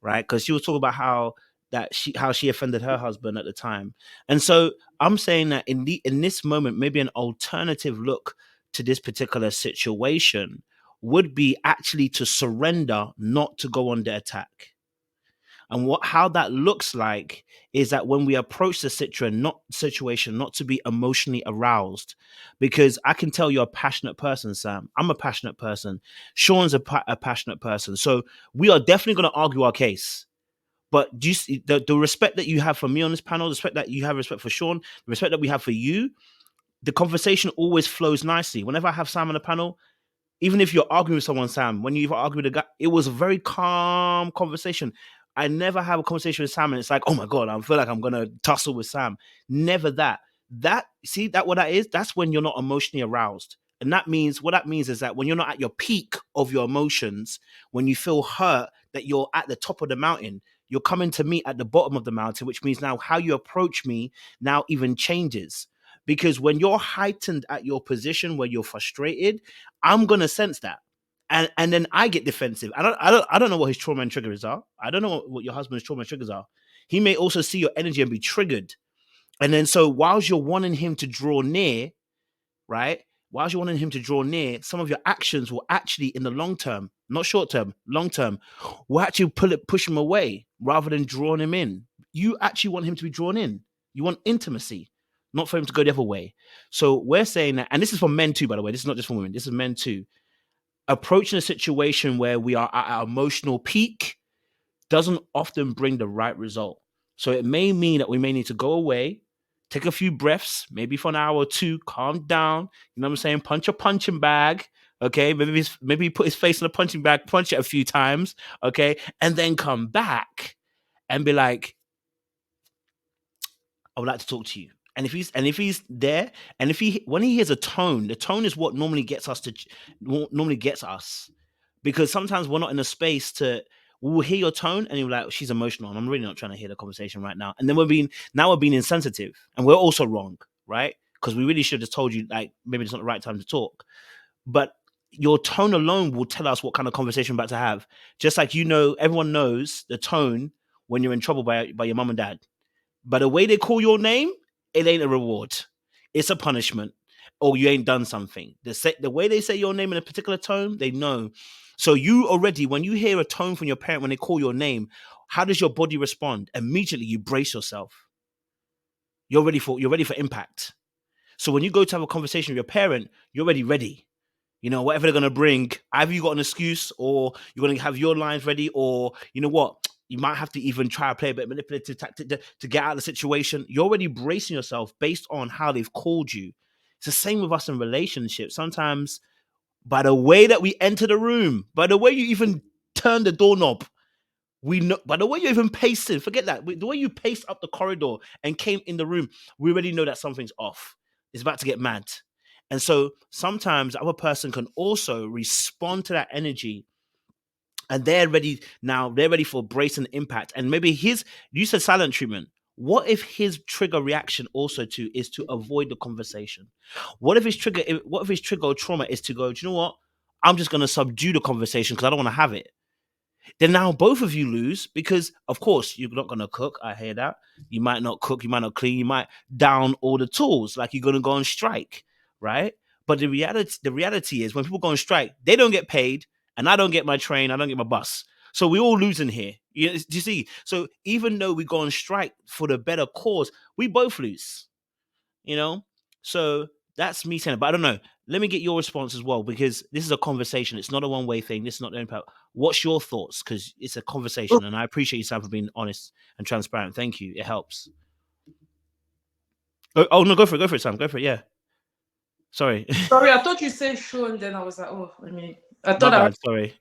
right? Because she was talking about how she offended her husband at the time. And so I'm saying that in this moment, maybe an alternative look to this particular situation would be actually to surrender, not to go on the attack. And how that looks like is that when we approach the situation, not to be emotionally aroused, because I can tell you're a passionate person, Sam. I'm a passionate person. Sean's a passionate person. So we are definitely going to argue our case. But do you see the respect that you have for me on this panel, the respect that you have respect for Sean, the respect that we have for you, the conversation always flows nicely. Whenever I have Sam on the panel, even if you're arguing with someone, Sam, when you argue with a guy, it was a very calm conversation. I never have a conversation with Sam and it's like, oh my God, I feel like I'm gonna tussle with Sam. Never that. What that is? That's when you're not emotionally aroused. And what that means is that when you're not at your peak of your emotions, when you feel hurt, that you're at the top of the mountain, you're coming to me at the bottom of the mountain, which means now how you approach me now even changes. Because when you're heightened at your position where you're frustrated, I'm gonna sense that, and then I get defensive. I don't know what his trauma and triggers are. I don't know what your husband's trauma and triggers are. He may also see your energy and be triggered, and then so whilst you're wanting him to draw near, right? Whilst you're wanting him to draw near, some of your actions will actually, in the long term, not short term, long term, will actually push him away rather than drawing him in. You actually want him to be drawn in. You want intimacy, not for him to go the other way. So we're saying that, and this is for men too, by the way. This is not just for women. This is men too. Approaching a situation where we are at our emotional peak doesn't often bring the right result. So it may mean that we may need to go away, take a few breaths, maybe for an hour or two, calm down. You know what I'm saying? Punch a punching bag. Okay, maybe he put his face in a punching bag, punch it a few times. Okay, and then come back and be like, I would like to talk to you. And if he's there, and when he hears a tone, the tone is what normally gets us. Because sometimes we're not in a space to. We will hear your tone, and you're like, she's emotional, and I'm really not trying to hear the conversation right now. And then we're being insensitive, and we're also wrong, right? Because we really should have told you, like, maybe it's not the right time to talk. But your tone alone will tell us what kind of conversation we're about to have. Just like everyone knows the tone when you're in trouble by your mom and dad. But the way they call your name, it ain't a reward. It's a punishment, or you ain't done something. The way they say your name in a particular tone, they know. So you already, when you hear a tone from your parent when they call your name, how does your body respond? Immediately, you brace yourself. You're ready for impact. So when you go to have a conversation with your parent, you're already ready. Whatever they're gonna bring, either you got an excuse, or you're gonna have your lines ready, or you know what. You might have to even try to play a bit of manipulative tactic to get out of the situation. You're already bracing yourself based on how they've called you. It's the same with us in relationships. Sometimes, by the way that we enter the room, by the way you even turn the doorknob, we know. By the way you even paced in, forget that. The way you paced up the corridor and came in the room, we already know that something's off. It's about to get mad. And so sometimes the other person can also respond to that energy. And they're ready now. They're ready for brace and impact. And maybe you said silent treatment. What if his trigger reaction also is to avoid the conversation? What if his trigger or trauma is to go, do you know what? I'm just going to subdue the conversation because I don't want to have it. Then now both of you lose because, of course, you're not going to cook. I hear that. You might not cook. You might not clean. You might down all the tools. Like you're going to go on strike, right? But the reality is when people go on strike, they don't get paid. And I don't get my train, I don't get my bus. So we all lose in here. Do you see? So even though we go on strike for the better cause, we both lose. So that's me saying it. But I don't know. Let me get your response as well, because this is a conversation. It's not a one-way thing. This is not the impact. What's your thoughts? Because it's a conversation, and I appreciate you, Sam, for being honest and transparent. Thank you. It helps. Oh no, go for it, Sam. Go for it. Yeah. Sorry. Sorry, I thought you said Sean, then I was like, oh, I thought My bad, sorry.